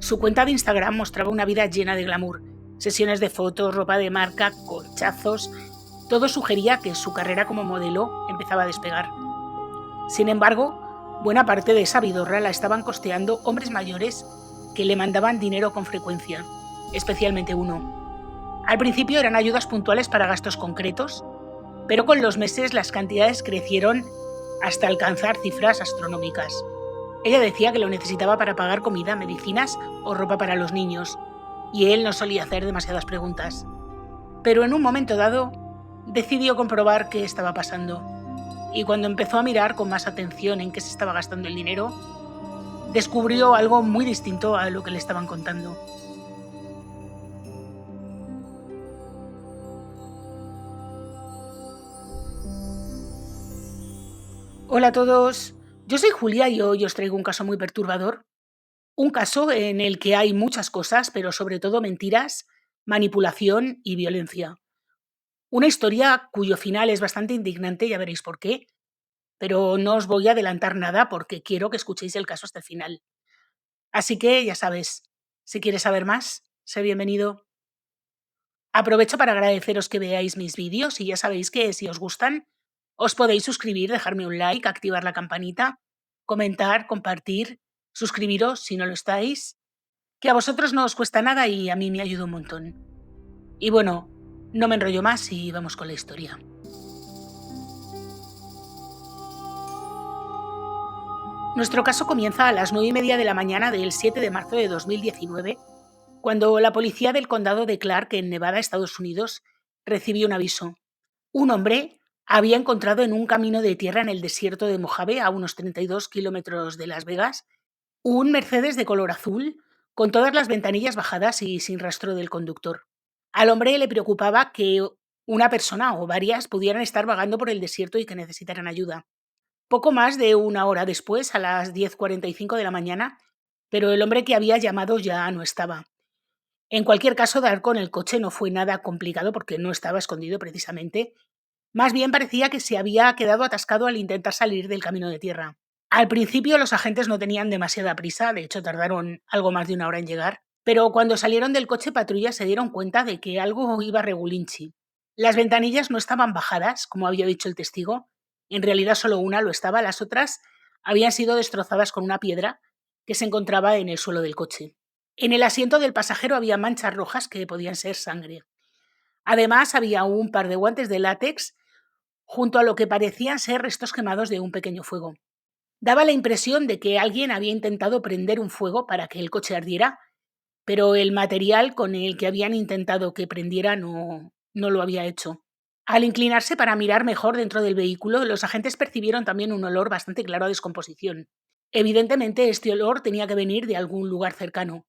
Su cuenta de Instagram mostraba una vida llena de glamour, sesiones de fotos, ropa de marca, cochazos. Todo sugería que su carrera como modelo empezaba a despegar. Sin embargo, buena parte de esa vidorra la estaban costeando hombres mayores que le mandaban dinero con frecuencia, especialmente uno. Al principio eran ayudas puntuales para gastos concretos, pero con los meses las cantidades crecieron hasta alcanzar cifras astronómicas. Ella decía que lo necesitaba para pagar comida, medicinas o ropa para los niños, y él no solía hacer demasiadas preguntas. Pero en un momento dado, decidió comprobar qué estaba pasando, y cuando empezó a mirar con más atención en qué se estaba gastando el dinero, descubrió algo muy distinto a lo que le estaban contando. Hola a todos, yo soy Julia y hoy os traigo un caso muy perturbador. Un caso en el que hay muchas cosas, pero sobre todo mentiras, manipulación y violencia. Una historia cuyo final es bastante indignante, ya veréis por qué, pero no os voy a adelantar nada porque quiero que escuchéis el caso hasta el final. Así que ya sabes, si quieres saber más, sé bienvenido. Aprovecho para agradeceros que veáis mis vídeos y ya sabéis que si os gustan, os podéis suscribir, dejarme un like, activar la campanita, comentar, compartir, suscribiros si no lo estáis, que a vosotros no os cuesta nada y a mí me ayuda un montón. Y bueno, no me enrollo más y vamos con la historia. Nuestro caso comienza a las 9:30 de la mañana del 7 de marzo de 2019, cuando la policía del condado de Clark, en Nevada, Estados Unidos, recibió un aviso. Un hombre había encontrado en un camino de tierra en el desierto de Mojave, a unos 32 kilómetros de Las Vegas, un Mercedes de color azul, con todas las ventanillas bajadas y sin rastro del conductor. Al hombre le preocupaba que una persona o varias pudieran estar vagando por el desierto y que necesitaran ayuda. Poco más de una hora después, a las 10:45 de la mañana, pero el hombre que había llamado ya no estaba. En cualquier caso, dar con el coche no fue nada complicado porque no estaba escondido precisamente. Más bien parecía que se había quedado atascado al intentar salir del camino de tierra. Al principio los agentes no tenían demasiada prisa, de hecho tardaron algo más de una hora en llegar, pero cuando salieron del coche patrulla se dieron cuenta de que algo iba regulinchi. Las ventanillas no estaban bajadas, como había dicho el testigo, en realidad solo una lo estaba, las otras habían sido destrozadas con una piedra que se encontraba en el suelo del coche. En el asiento del pasajero había manchas rojas que podían ser sangre. Además había un par de guantes de látex junto a lo que parecían ser restos quemados de un pequeño fuego. Daba la impresión de que alguien había intentado prender un fuego para que el coche ardiera, pero el material con el que habían intentado que prendiera no lo había hecho. Al inclinarse para mirar mejor dentro del vehículo, los agentes percibieron también un olor bastante claro a descomposición. Evidentemente, este olor tenía que venir de algún lugar cercano.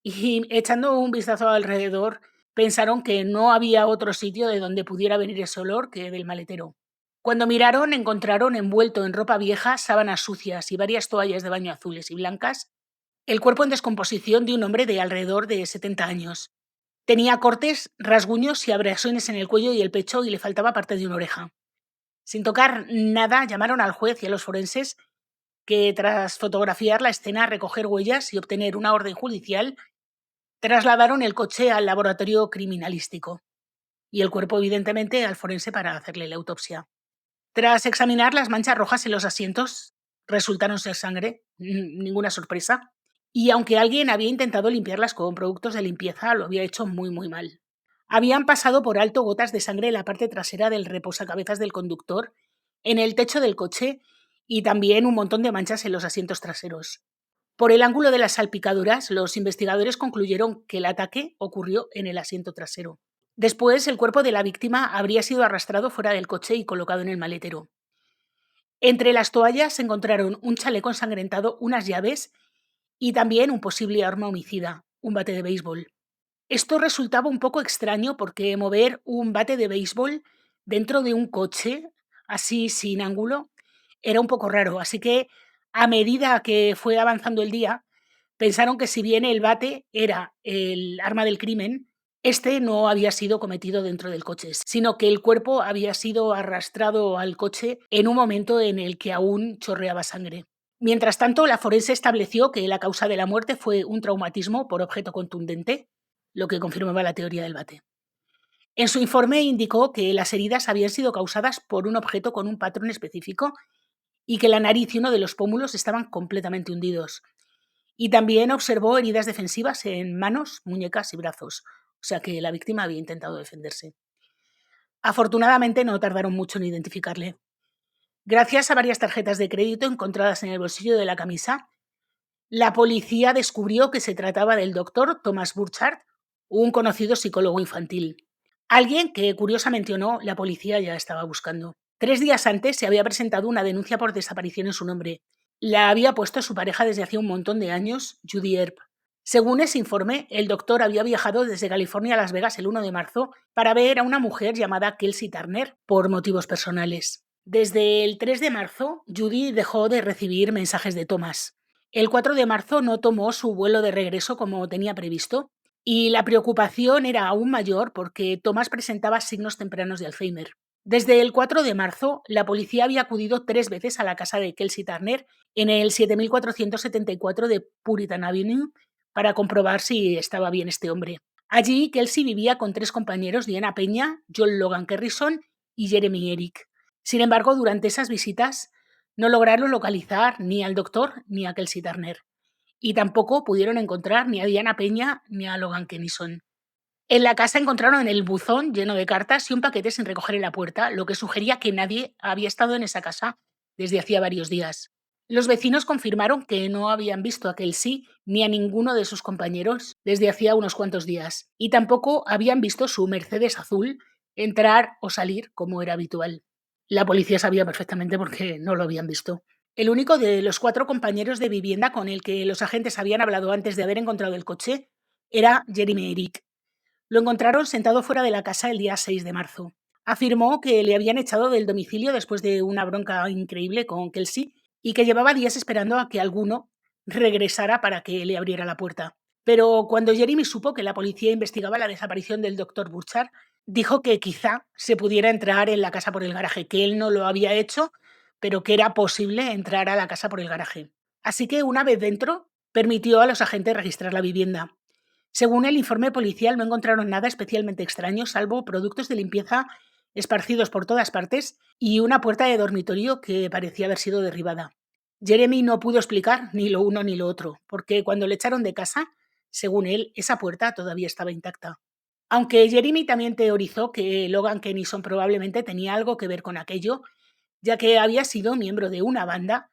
Y echando un vistazo alrededor, pensaron que no había otro sitio de donde pudiera venir ese olor que del maletero. Cuando miraron, encontraron envuelto en ropa vieja, sábanas sucias y varias toallas de baño azules y blancas, el cuerpo en descomposición de un hombre de alrededor de 70 años. Tenía cortes, rasguños y abrasiones en el cuello y el pecho y le faltaba parte de una oreja. Sin tocar nada, llamaron al juez y a los forenses que, tras fotografiar la escena, recoger huellas y obtener una orden judicial, trasladaron el coche al laboratorio criminalístico y el cuerpo, evidentemente, al forense para hacerle la autopsia. Tras examinar las manchas rojas en los asientos, resultaron ser sangre, ninguna sorpresa, y aunque alguien había intentado limpiarlas con productos de limpieza, lo había hecho muy muy mal. Habían pasado por alto gotas de sangre en la parte trasera del reposacabezas del conductor, en el techo del coche y también un montón de manchas en los asientos traseros. Por el ángulo de las salpicaduras, los investigadores concluyeron que el ataque ocurrió en el asiento trasero. Después, el cuerpo de la víctima habría sido arrastrado fuera del coche y colocado en el maletero. Entre las toallas se encontraron un chaleco ensangrentado, unas llaves y también un posible arma homicida, un bate de béisbol. Esto resultaba un poco extraño porque mover un bate de béisbol dentro de un coche, así sin ángulo, era un poco raro. Así que, a medida que fue avanzando el día, pensaron que si bien el bate era el arma del crimen, este no había sido cometido dentro del coche, sino que el cuerpo había sido arrastrado al coche en un momento en el que aún chorreaba sangre. Mientras tanto, la forense estableció que la causa de la muerte fue un traumatismo por objeto contundente, lo que confirmaba la teoría del bate. En su informe indicó que las heridas habían sido causadas por un objeto con un patrón específico y que la nariz y uno de los pómulos estaban completamente hundidos. Y también observó heridas defensivas en manos, muñecas y brazos, o sea que la víctima había intentado defenderse. Afortunadamente no tardaron mucho en identificarle. Gracias a varias tarjetas de crédito encontradas en el bolsillo de la camisa, la policía descubrió que se trataba del doctor Thomas Burchard, un conocido psicólogo infantil. Alguien que, curiosamente o no, la policía ya estaba buscando. 3 días antes se había presentado una denuncia por desaparición en su nombre. La había puesto su pareja desde hacía un montón de años, Judy Earp. Según ese informe, el doctor había viajado desde California a Las Vegas el 1 de marzo para ver a una mujer llamada Kelsey Turner por motivos personales. Desde el 3 de marzo, Judy dejó de recibir mensajes de Thomas. El 4 de marzo no tomó su vuelo de regreso como tenía previsto y la preocupación era aún mayor porque Thomas presentaba signos tempranos de Alzheimer. Desde el 4 de marzo, la policía había acudido 3 veces a la casa de Kelsey Turner en el 7474 de Puritan Avenue para comprobar si estaba bien este hombre. Allí, Kelsey vivía con 3 compañeros, Diana Peña, John Logan Kerrison y Jeremy Eric. Sin embargo, durante esas visitas no lograron localizar ni al doctor ni a Kelsey Turner. Y tampoco pudieron encontrar ni a Diana Peña ni a Logan Kennison. En la casa encontraron el buzón lleno de cartas y un paquete sin recoger en la puerta, lo que sugería que nadie había estado en esa casa desde hacía varios días. Los vecinos confirmaron que no habían visto a Kelsey ni a ninguno de sus compañeros desde hacía unos cuantos días, y tampoco habían visto su Mercedes azul entrar o salir como era habitual. La policía sabía perfectamente porque no lo habían visto. El único de los 4 compañeros de vivienda con el que los agentes habían hablado antes de haber encontrado el coche era Jeremy Eric. Lo encontraron sentado fuera de la casa el día 6 de marzo. Afirmó que le habían echado del domicilio después de una bronca increíble con Kelsey y que llevaba días esperando a que alguno regresara para que le abriera la puerta. Pero cuando Jeremy supo que la policía investigaba la desaparición del doctor Burchard, dijo que quizá se pudiera entrar en la casa por el garaje, que él no lo había hecho, pero que era posible entrar a la casa por el garaje. Así que una vez dentro, permitió a los agentes registrar la vivienda. Según el informe policial, no encontraron nada especialmente extraño, salvo productos de limpieza esparcidos por todas partes y una puerta de dormitorio que parecía haber sido derribada. Jeremy no pudo explicar ni lo uno ni lo otro, porque cuando le echaron de casa, según él, esa puerta todavía estaba intacta. Aunque Jeremy también teorizó que Logan Kennison probablemente tenía algo que ver con aquello, ya que había sido miembro de una banda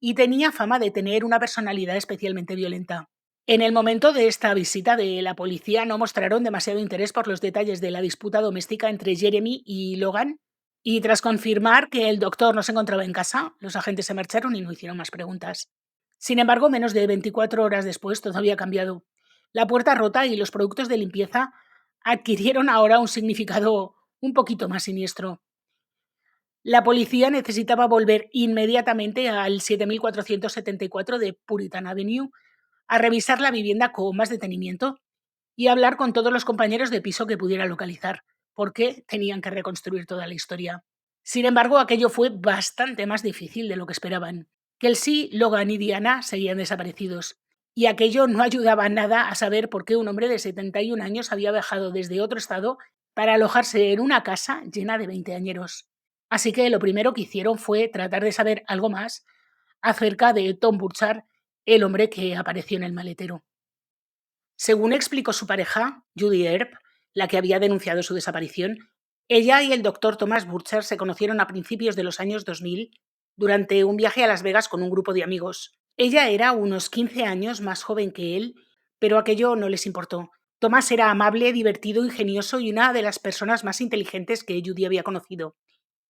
y tenía fama de tener una personalidad especialmente violenta. En el momento de esta visita de la policía no mostraron demasiado interés por los detalles de la disputa doméstica entre Jeremy y Logan, y tras confirmar que el doctor no se encontraba en casa, los agentes se marcharon y no hicieron más preguntas. Sin embargo, menos de 24 horas después todo había cambiado. La puerta rota y los productos de limpieza adquirieron ahora un significado un poquito más siniestro. La policía necesitaba volver inmediatamente al 7474 de Puritan Avenue a revisar la vivienda con más detenimiento y hablar con todos los compañeros de piso que pudiera localizar, porque tenían que reconstruir toda la historia. Sin embargo, aquello fue bastante más difícil de lo que esperaban. Kelsey, Logan y Diana seguían desaparecidos, y aquello no ayudaba nada a saber por qué un hombre de 71 años había viajado desde otro estado para alojarse en una casa llena de veinteañeros. Así que lo primero que hicieron fue tratar de saber algo más acerca de Tom Burchard, el hombre que apareció en el maletero. Según explicó su pareja, Judy Earp, la que había denunciado su desaparición, ella y el doctor Thomas Burchard se conocieron a principios de los años 2000 durante un viaje a Las Vegas con un grupo de amigos. Ella era unos 15 años más joven que él, pero aquello no les importó. Thomas era amable, divertido, ingenioso y una de las personas más inteligentes que Judy había conocido,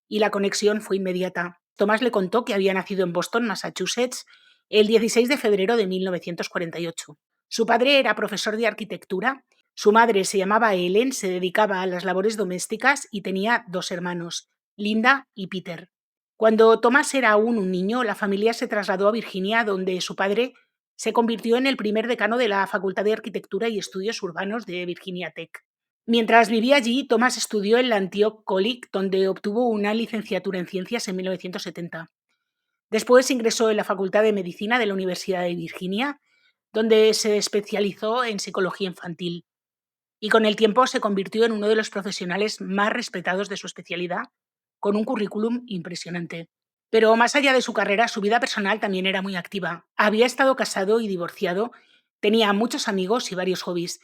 y la conexión fue inmediata. Thomas le contó que había nacido en Boston, Massachusetts, el 16 de febrero de 1948. Su padre era profesor de arquitectura, su madre se llamaba Ellen, se dedicaba a las labores domésticas y tenía 2 hermanos, Linda y Peter. Cuando Thomas era aún un niño, la familia se trasladó a Virginia, donde su padre se convirtió en el primer decano de la Facultad de Arquitectura y Estudios Urbanos de Virginia Tech. Mientras vivía allí, Thomas estudió en la Antioch College, donde obtuvo una licenciatura en ciencias en 1970. Después ingresó en la Facultad de Medicina de la Universidad de Virginia, donde se especializó en psicología infantil y con el tiempo se convirtió en uno de los profesionales más respetados de su especialidad, con un currículum impresionante. Pero más allá de su carrera, su vida personal también era muy activa. Había estado casado y divorciado, tenía muchos amigos y varios hobbies.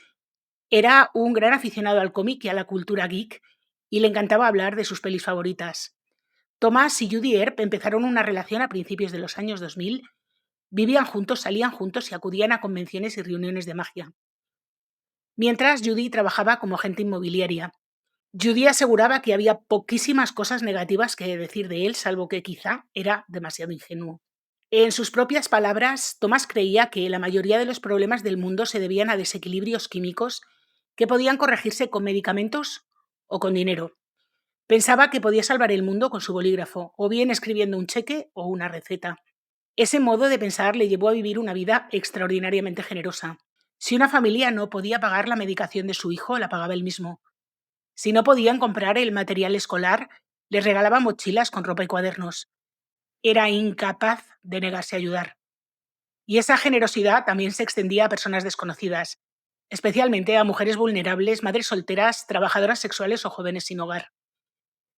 Era un gran aficionado al cómic y a la cultura geek y le encantaba hablar de sus pelis favoritas. Thomas y Judy Earp empezaron una relación a principios de los años 2000, vivían juntos, salían juntos y acudían a convenciones y reuniones de magia. Mientras Judy trabajaba como agente inmobiliaria. Judy aseguraba que había poquísimas cosas negativas que decir de él, salvo que quizá era demasiado ingenuo. En sus propias palabras, Thomas creía que la mayoría de los problemas del mundo se debían a desequilibrios químicos que podían corregirse con medicamentos o con dinero. Pensaba que podía salvar el mundo con su bolígrafo, o bien escribiendo un cheque o una receta. Ese modo de pensar le llevó a vivir una vida extraordinariamente generosa. Si una familia no podía pagar la medicación de su hijo, la pagaba él mismo. Si no podían comprar el material escolar, les regalaba mochilas con ropa y cuadernos. Era incapaz de negarse a ayudar. Y esa generosidad también se extendía a personas desconocidas, especialmente a mujeres vulnerables, madres solteras, trabajadoras sexuales o jóvenes sin hogar.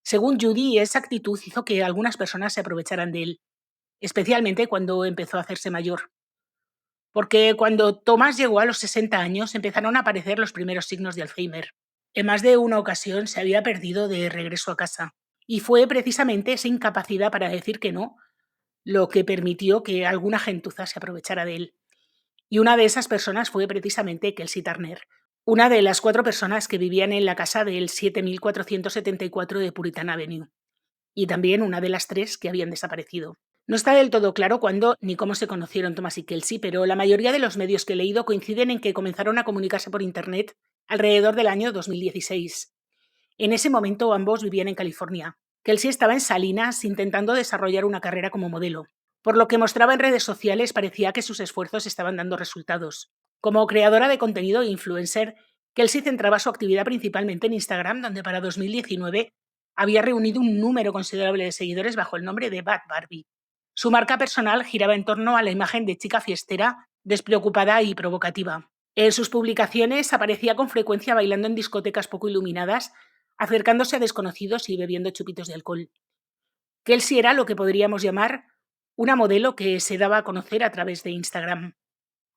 Según Judy, esa actitud hizo que algunas personas se aprovecharan de él, especialmente cuando empezó a hacerse mayor. Porque cuando Thomas llegó a los 60 años empezaron a aparecer los primeros signos de Alzheimer. En más de una ocasión se había perdido de regreso a casa. Y fue precisamente esa incapacidad para decir que no lo que permitió que alguna gentuza se aprovechara de él. Y una de esas personas fue precisamente Kelsey Turner, una de las 4 personas que vivían en la casa del 7474 de Puritan Avenue, y también una de las 3 que habían desaparecido. No está del todo claro cuándo ni cómo se conocieron Thomas y Kelsey, pero la mayoría de los medios que he leído coinciden en que comenzaron a comunicarse por Internet alrededor del año 2016. En ese momento ambos vivían en California. Kelsey estaba en Salinas intentando desarrollar una carrera como modelo. Por lo que mostraba en redes sociales parecía que sus esfuerzos estaban dando resultados. Como creadora de contenido e influencer, Kelsey centraba su actividad principalmente en Instagram, donde para 2019 había reunido un número considerable de seguidores bajo el nombre de Bad Barbie. Su marca personal giraba en torno a la imagen de chica fiestera, despreocupada y provocativa. En sus publicaciones aparecía con frecuencia bailando en discotecas poco iluminadas, acercándose a desconocidos y bebiendo chupitos de alcohol. Kelsey era lo que podríamos llamar una modelo que se daba a conocer a través de Instagram.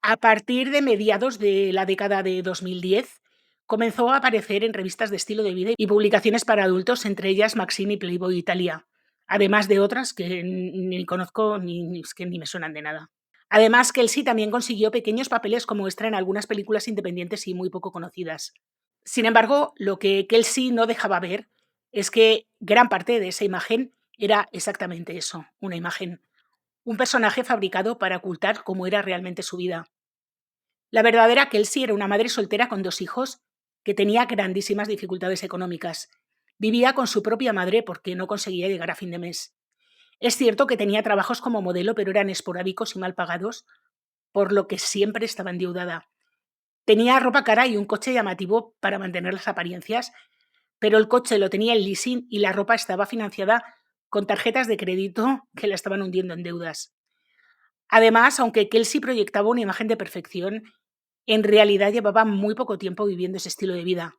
A partir de mediados de la década de 2010, comenzó a aparecer en revistas de estilo de vida y publicaciones para adultos, entre ellas Maxine y Playboy Italia, además de otras que ni conozco es que ni me suenan de nada. Además, Kelsey también consiguió pequeños papeles como extra en algunas películas independientes y muy poco conocidas. Sin embargo, lo que Kelsey no dejaba ver es que gran parte de esa imagen era exactamente eso, una imagen, un personaje fabricado para ocultar cómo era realmente su vida. La verdadera Kelsey era una madre soltera con 2 hijos que tenía grandísimas dificultades económicas. Vivía con su propia madre porque no conseguía llegar a fin de mes. Es cierto que tenía trabajos como modelo, pero eran esporádicos y mal pagados, por lo que siempre estaba endeudada. Tenía ropa cara y un coche llamativo para mantener las apariencias, pero el coche lo tenía en leasing y la ropa estaba financiada con tarjetas de crédito que la estaban hundiendo en deudas. Además, aunque Kelsey proyectaba una imagen de perfección, en realidad llevaba muy poco tiempo viviendo ese estilo de vida.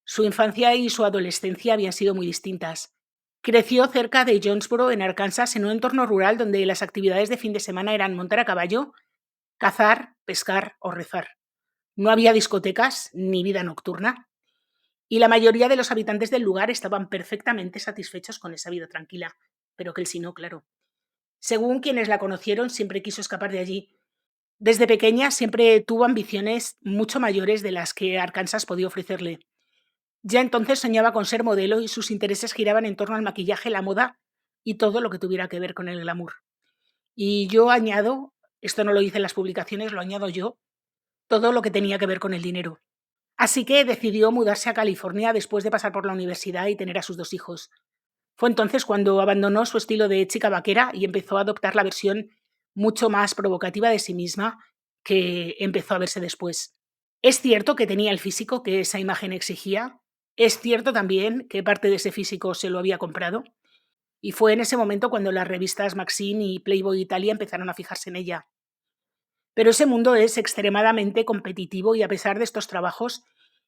Su infancia y su adolescencia habían sido muy distintas. Creció cerca de Jonesboro, en Arkansas, en un entorno rural donde las actividades de fin de semana eran montar a caballo, cazar, pescar o rezar. No había discotecas ni vida nocturna, y la mayoría de los habitantes del lugar estaban perfectamente satisfechos con esa vida tranquila, pero Kelsey no, claro. Según quienes la conocieron, siempre quiso escapar de allí. Desde pequeña siempre tuvo ambiciones mucho mayores de las que Arkansas podía ofrecerle. Ya entonces soñaba con ser modelo y sus intereses giraban en torno al maquillaje, la moda y todo lo que tuviera que ver con el glamour. Y yo añado, esto no lo hice en las publicaciones, lo añado yo, todo lo que tenía que ver con el dinero. Así que decidió mudarse a California después de pasar por la universidad y tener a sus 2 hijos. Fue entonces cuando abandonó su estilo de chica vaquera y empezó a adoptar la versión mucho más provocativa de sí misma que empezó a verse después. Es cierto que tenía el físico que esa imagen exigía. Es cierto también que parte de ese físico se lo había comprado. y fue en ese momento cuando las revistas Maxim y Playboy Italia empezaron a fijarse en ella. Pero ese mundo es extremadamente competitivo y a pesar de estos trabajos,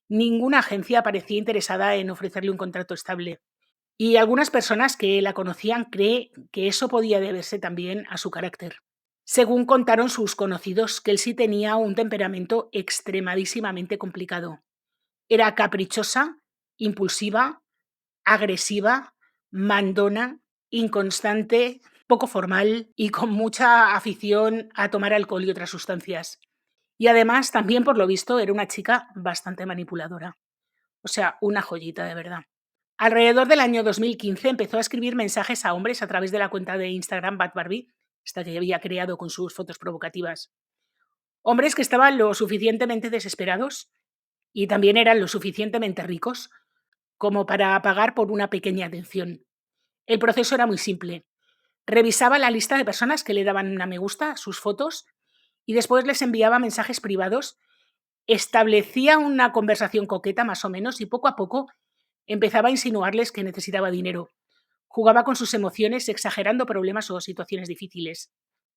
ninguna agencia parecía interesada en ofrecerle un contrato estable. Y algunas personas que la conocían creen que eso podía deberse también a su carácter. Según contaron sus conocidos, Kelsey tenía un temperamento extremadísimamente complicado. Era caprichosa, impulsiva, agresiva, mandona, inconstante, poco formal y con mucha afición a tomar alcohol y otras sustancias. Y además, también por lo visto, era una chica bastante manipuladora. O sea, una joyita de verdad. Alrededor del año 2015 empezó a escribir mensajes a hombres a través de la cuenta de Instagram Bad Barbie, esta que había creado con sus fotos provocativas. Hombres que estaban lo suficientemente desesperados y también eran lo suficientemente ricos como para pagar por una pequeña atención. El proceso era muy simple. Revisaba la lista de personas que le daban una me gusta a sus fotos y después les enviaba mensajes privados, establecía una conversación coqueta más o menos y poco a poco empezaba a insinuarles que necesitaba dinero. Jugaba con sus emociones exagerando problemas o situaciones difíciles.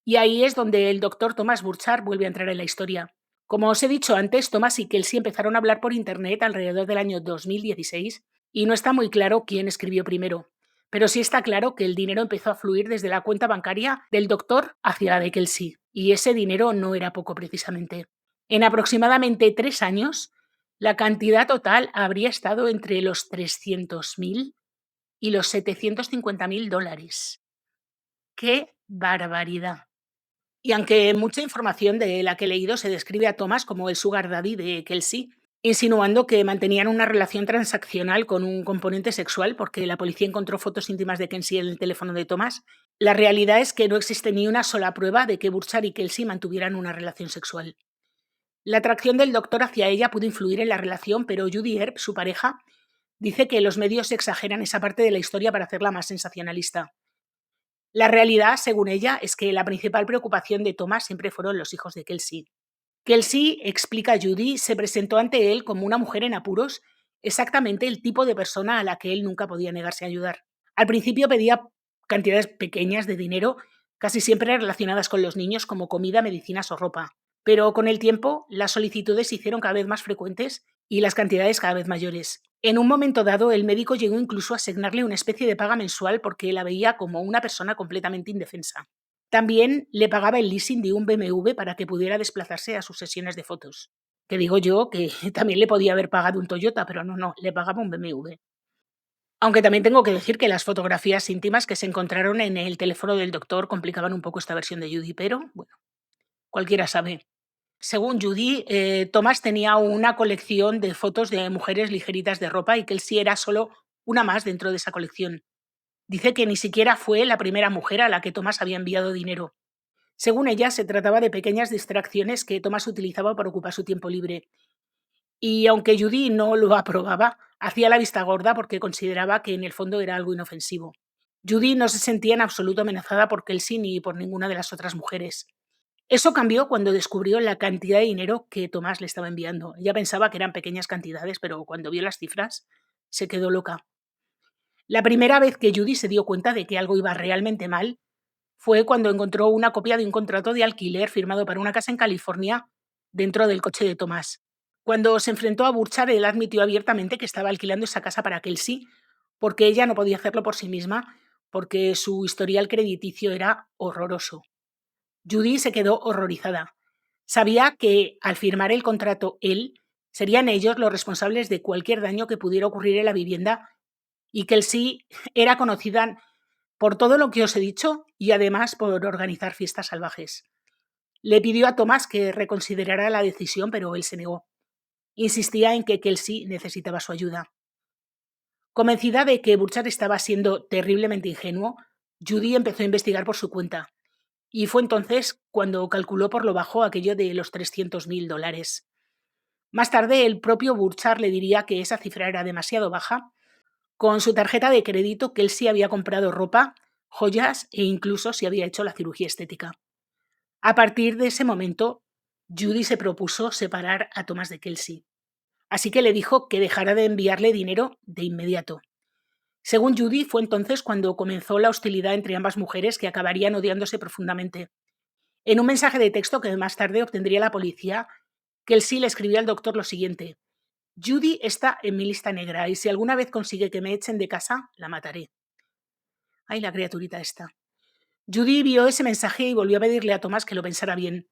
Y ahí es donde el doctor Thomas Burchard vuelve a entrar en la historia. Como os he dicho antes, Thomas y Kelsey empezaron a hablar por internet alrededor del año 2016 y no está muy claro quién escribió primero. Pero sí está claro que el dinero empezó a fluir desde la cuenta bancaria del doctor hacia la de Kelsey. Y ese dinero no era poco precisamente. En aproximadamente 3 años, la cantidad total habría estado entre los 300.000 y los 750.000 dólares. ¡Qué barbaridad! Y aunque mucha información de la que he leído se describe a Thomas como el sugar daddy de Kelsey, insinuando que mantenían una relación transaccional con un componente sexual porque la policía encontró fotos íntimas de Kelsey en el teléfono de Thomas, la realidad es que no existe ni una sola prueba de que Burchard y Kelsey mantuvieran una relación sexual. La atracción del doctor hacia ella pudo influir en la relación, pero Judy Earp, su pareja, dice que los medios exageran esa parte de la historia para hacerla más sensacionalista. La realidad, según ella, es que la principal preocupación de Thomas siempre fueron los hijos de Kelsey. Kelsey, explica Judy, se presentó ante él como una mujer en apuros, exactamente el tipo de persona a la que él nunca podía negarse a ayudar. Al principio pedía cantidades pequeñas de dinero, casi siempre relacionadas con los niños como comida, medicinas o ropa. Pero con el tiempo, las solicitudes se hicieron cada vez más frecuentes y las cantidades cada vez mayores. En un momento dado, el médico llegó incluso a asignarle una especie de paga mensual porque la veía como una persona completamente indefensa. También le pagaba el leasing de un BMW para que pudiera desplazarse a sus sesiones de fotos. Que digo yo que también le podía haber pagado un Toyota, pero no, le pagaba un BMW. Aunque también tengo que decir que las fotografías íntimas que se encontraron en el teléfono del doctor complicaban un poco esta versión de Judy, pero bueno, cualquiera sabe. Según Judy, Thomas tenía una colección de fotos de mujeres ligeritas de ropa y que él sí era solo una más dentro de esa colección. Dice que ni siquiera fue la primera mujer a la que Thomas había enviado dinero. Según ella, se trataba de pequeñas distracciones que Thomas utilizaba para ocupar su tiempo libre. Y aunque Judy no lo aprobaba, hacía la vista gorda porque consideraba que en el fondo era algo inofensivo. Judy no se sentía en absoluto amenazada por Kelsey ni por ninguna de las otras mujeres. Eso cambió cuando descubrió la cantidad de dinero que Tomás le estaba enviando. Ella pensaba que eran pequeñas cantidades, pero cuando vio las cifras, se quedó loca. La primera vez que Judy se dio cuenta de que algo iba realmente mal fue cuando encontró una copia de un contrato de alquiler firmado para una casa en California dentro del coche de Tomás. Cuando se enfrentó a Burchard, él admitió abiertamente que estaba alquilando esa casa para Kelsey, porque ella no podía hacerlo por sí misma, porque su historial crediticio era horroroso. Judy se quedó horrorizada. Sabía que, al firmar el contrato él, serían ellos los responsables de cualquier daño que pudiera ocurrir en la vivienda y Kelsey era conocida por todo lo que os he dicho y además por organizar fiestas salvajes. Le pidió a Thomas que reconsiderara la decisión, pero él se negó. Insistía en que Kelsey necesitaba su ayuda. Convencida de que Burchard estaba siendo terriblemente ingenuo, Judy empezó a investigar por su cuenta. Y fue entonces cuando calculó por lo bajo aquello de los 300.000 dólares. Más tarde, el propio Burchard le diría que esa cifra era demasiado baja. Con su tarjeta de crédito, Kelsey había comprado ropa, joyas e incluso se había hecho la cirugía estética. A partir de ese momento, Judy se propuso separar a Thomas de Kelsey. Así que le dijo que dejara de enviarle dinero de inmediato. Según Judy, fue entonces cuando comenzó la hostilidad entre ambas mujeres, que acabarían odiándose profundamente. En un mensaje de texto que más tarde obtendría la policía, Kelsey le escribió al doctor lo siguiente: Judy está en mi lista negra y si alguna vez consigue que me echen de casa, la mataré. Ay, la criaturita esta. Judy vio ese mensaje y volvió a pedirle a Thomas que lo pensara bien.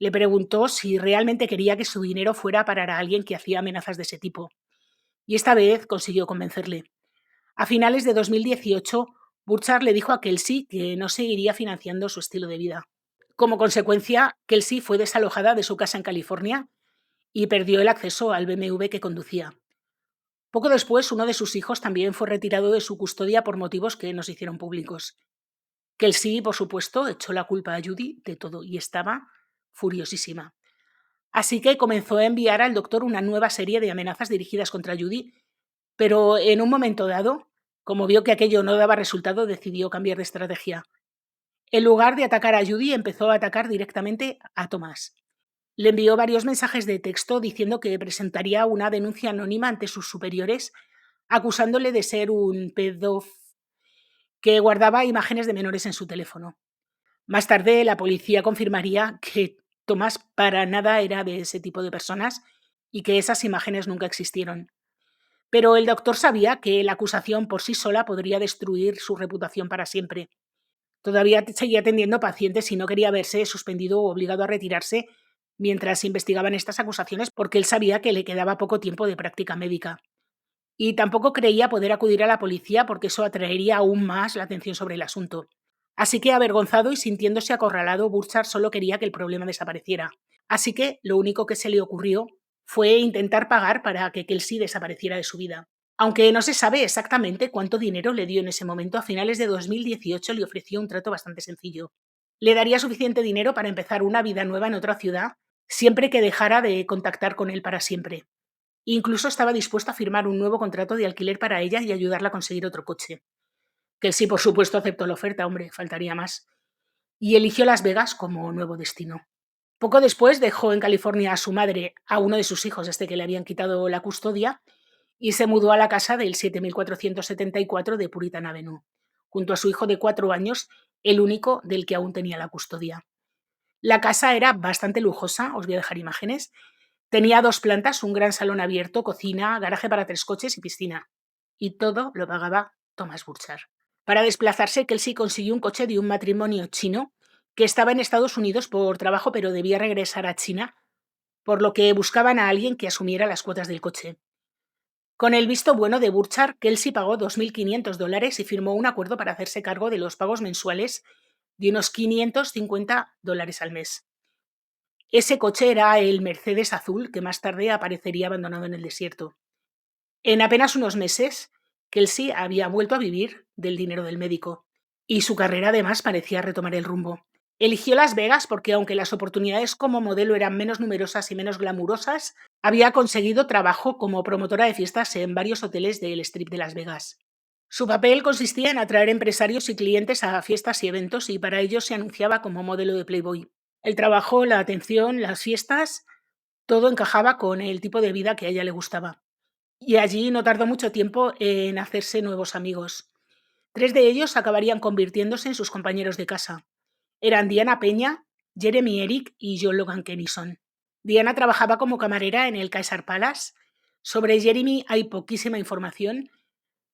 Le preguntó si realmente quería que su dinero fuera a parar a alguien que hacía amenazas de ese tipo. Y esta vez consiguió convencerle. A finales de 2018, Burchard le dijo a Kelsey que no seguiría financiando su estilo de vida. Como consecuencia, Kelsey fue desalojada de su casa en California y perdió el acceso al BMW que conducía. Poco después, uno de sus hijos también fue retirado de su custodia por motivos que no se hicieron públicos. Kelsey, por supuesto, echó la culpa a Judy de todo y estaba furiosísima. Así que comenzó a enviar al doctor una nueva serie de amenazas dirigidas contra Judy, pero en un momento dado, como vio que aquello no daba resultado, decidió cambiar de estrategia. En lugar de atacar a Judy, empezó a atacar directamente a Thomas. Le envió varios mensajes de texto diciendo que presentaría una denuncia anónima ante sus superiores, acusándole de ser un pedófilo que guardaba imágenes de menores en su teléfono. Más tarde, la policía confirmaría que Thomas para nada era de ese tipo de personas y que esas imágenes nunca existieron. Pero el doctor sabía que la acusación por sí sola podría destruir su reputación para siempre. Todavía seguía atendiendo pacientes y no quería verse suspendido o obligado a retirarse mientras investigaban estas acusaciones, porque él sabía que le quedaba poco tiempo de práctica médica. Y tampoco creía poder acudir a la policía porque eso atraería aún más la atención sobre el asunto. Así que, avergonzado y sintiéndose acorralado, Burchard solo quería que el problema desapareciera. Así que lo único que se le ocurrió fue intentar pagar para que Kelsey desapareciera de su vida. Aunque no se sabe exactamente cuánto dinero le dio en ese momento, a finales de 2018 le ofreció un trato bastante sencillo. Le daría suficiente dinero para empezar una vida nueva en otra ciudad, siempre que dejara de contactar con él para siempre. Incluso estaba dispuesto a firmar un nuevo contrato de alquiler para ella y ayudarla a conseguir otro coche. Kelsey, por supuesto, aceptó la oferta, hombre, faltaría más. Y eligió Las Vegas como nuevo destino. Poco después dejó en California a su madre, a uno de sus hijos, que le habían quitado la custodia, y se mudó a la casa del 7474 de Puritan Avenue, junto a su hijo de 4 años, el único del que aún tenía la custodia. La casa era bastante lujosa, os voy a dejar imágenes. Tenía 2 plantas, un gran salón abierto, cocina, garaje para 3 coches y piscina. Y todo lo pagaba Thomas Burchard. Para desplazarse, Kelsey consiguió un coche de un matrimonio chino que estaba en Estados Unidos por trabajo, pero debía regresar a China, por lo que buscaban a alguien que asumiera las cuotas del coche. Con el visto bueno de Burchard, Kelsey pagó $2.500 y firmó un acuerdo para hacerse cargo de los pagos mensuales de unos $550 al mes. Ese coche era el Mercedes azul que más tarde aparecería abandonado en el desierto. En apenas unos meses, Kelsey había vuelto a vivir del dinero del médico y su carrera además parecía retomar el rumbo. Eligió Las Vegas porque, aunque las oportunidades como modelo eran menos numerosas y menos glamurosas, había conseguido trabajo como promotora de fiestas en varios hoteles del Strip de Las Vegas. Su papel consistía en atraer empresarios y clientes a fiestas y eventos, y para ello se anunciaba como modelo de Playboy. El trabajo, la atención, las fiestas, todo encajaba con el tipo de vida que a ella le gustaba. Y allí no tardó mucho tiempo en hacerse nuevos amigos. 3 de ellos acabarían convirtiéndose en sus compañeros de casa. Eran Diana Peña, Jeremy Eric y John Logan Kennison. Diana trabajaba como camarera en el Caesar Palace. Sobre Jeremy hay poquísima información,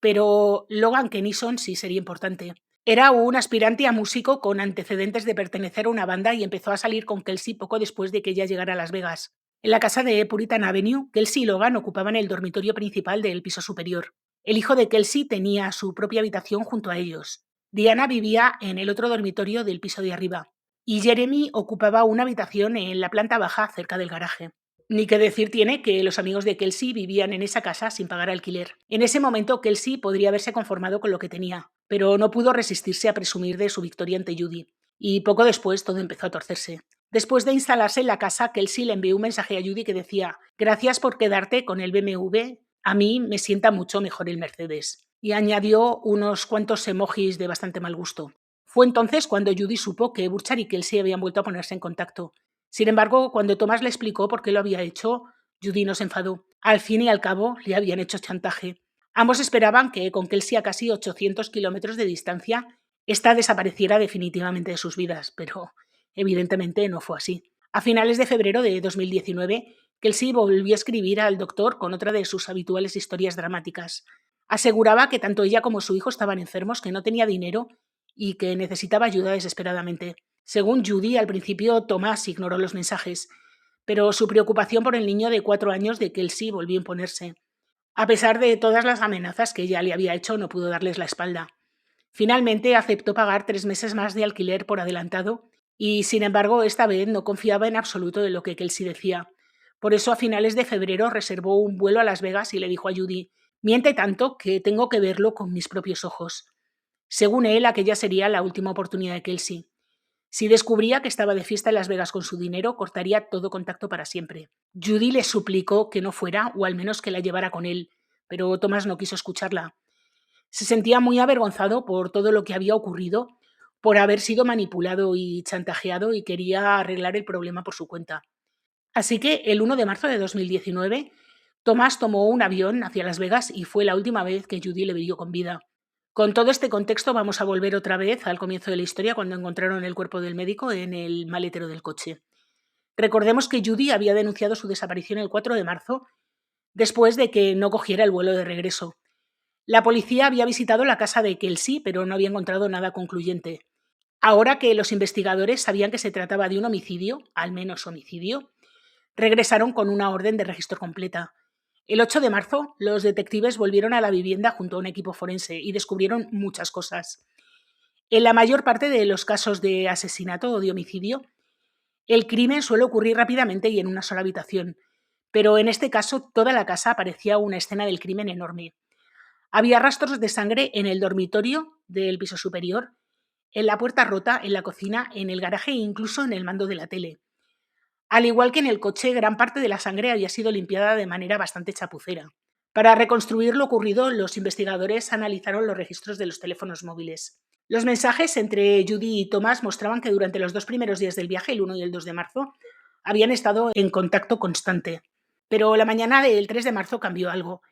pero Logan Kennison sí sería importante. Era un aspirante a músico con antecedentes de pertenecer a una banda y empezó a salir con Kelsey poco después de que ella llegara a Las Vegas. En la casa de Puritan Avenue, Kelsey y Logan ocupaban el dormitorio principal del piso superior. El hijo de Kelsey tenía su propia habitación junto a ellos. Diana vivía en el otro dormitorio del piso de arriba. Y Jeremy ocupaba una habitación en la planta baja cerca del garaje. Ni que decir tiene que los amigos de Kelsey vivían en esa casa sin pagar alquiler. En ese momento Kelsey podría haberse conformado con lo que tenía, pero no pudo resistirse a presumir de su victoria ante Judy. Y poco después todo empezó a torcerse. Después de instalarse en la casa, Kelsey le envió un mensaje a Judy que decía: «Gracias por quedarte con el BMW, a mí me sienta mucho mejor el Mercedes». Y añadió unos cuantos emojis de bastante mal gusto. Fue entonces cuando Judy supo que Burchard y Kelsey habían vuelto a ponerse en contacto. Sin embargo, cuando Thomas le explicó por qué lo había hecho, Judy no se enfadó. Al fin y al cabo, le habían hecho chantaje. Ambos esperaban que, con Kelsey a casi 800 kilómetros de distancia, esta desapareciera definitivamente de sus vidas, pero evidentemente no fue así. A finales de febrero de 2019, Kelsey volvió a escribir al doctor con otra de sus habituales historias dramáticas. Aseguraba que tanto ella como su hijo estaban enfermos, que no tenía dinero y que necesitaba ayuda desesperadamente. Según Judy, al principio Thomas ignoró los mensajes, pero su preocupación por el niño de 4 años de Kelsey volvió a imponerse. A pesar de todas las amenazas que ella le había hecho, no pudo darles la espalda. Finalmente aceptó pagar 3 meses más de alquiler por adelantado y, sin embargo, esta vez no confiaba en absoluto en lo que Kelsey decía. Por eso, a finales de febrero reservó un vuelo a Las Vegas y le dijo a Judy: «Miente tanto que tengo que verlo con mis propios ojos». Según él, aquella sería la última oportunidad de Kelsey. Si descubría que estaba de fiesta en Las Vegas con su dinero, cortaría todo contacto para siempre. Judy le suplicó que no fuera, o al menos que la llevara con él, pero Thomas no quiso escucharla. Se sentía muy avergonzado por todo lo que había ocurrido, por haber sido manipulado y chantajeado, y quería arreglar el problema por su cuenta. Así que el 1 de marzo de 2019, Thomas tomó un avión hacia Las Vegas y fue la última vez que Judy le vio con vida. Con todo este contexto vamos a volver otra vez al comienzo de la historia, cuando encontraron el cuerpo del médico en el maletero del coche. Recordemos que Judy había denunciado su desaparición el 4 de marzo, después de que no cogiera el vuelo de regreso. La policía había visitado la casa de Kelsey, pero no había encontrado nada concluyente. Ahora que los investigadores sabían que se trataba de un homicidio, al menos homicidio, regresaron con una orden de registro completa. El 8 de marzo, los detectives volvieron a la vivienda junto a un equipo forense y descubrieron muchas cosas. En la mayor parte de los casos de asesinato o de homicidio, el crimen suele ocurrir rápidamente y en una sola habitación, pero en este caso toda la casa parecía una escena del crimen enorme. Había rastros de sangre en el dormitorio del piso superior, en la puerta rota, en la cocina, en el garaje e incluso en el mando de la tele. Al igual que en el coche, gran parte de la sangre había sido limpiada de manera bastante chapucera. Para reconstruir lo ocurrido, los investigadores analizaron los registros de los teléfonos móviles. Los mensajes entre Judy y Thomas mostraban que durante los 2 primeros días del viaje, el 1 y el 2 de marzo, habían estado en contacto constante. Pero la mañana del 3 de marzo cambió algo.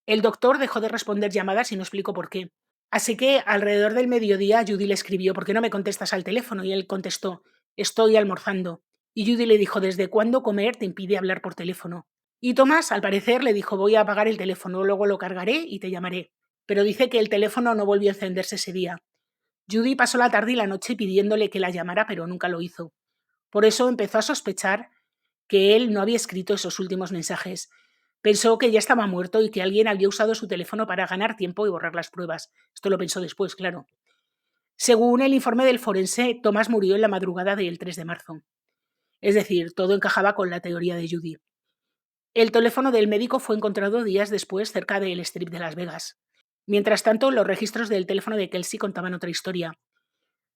El doctor dejó de responder llamadas y no explicó por qué. Así que alrededor del mediodía Judy le escribió: «¿Por qué no me contestas al teléfono?». Y él contestó: «Estoy almorzando». Y Judy le dijo: «¿Desde cuándo comer te impide hablar por teléfono?». Y Thomas, al parecer, le dijo: «Voy a apagar el teléfono, luego lo cargaré y te llamaré». Pero dice que el teléfono no volvió a encenderse ese día. Judy pasó la tarde y la noche pidiéndole que la llamara, pero nunca lo hizo. Por eso empezó a sospechar que él no había escrito esos últimos mensajes. Pensó que ya estaba muerto y que alguien había usado su teléfono para ganar tiempo y borrar las pruebas. Esto lo pensó después, claro. Según el informe del forense, Thomas murió en la madrugada del 3 de marzo. Es decir, todo encajaba con la teoría de Judy. El teléfono del médico fue encontrado días después cerca del Strip de Las Vegas. Mientras tanto, los registros del teléfono de Kelsey contaban otra historia.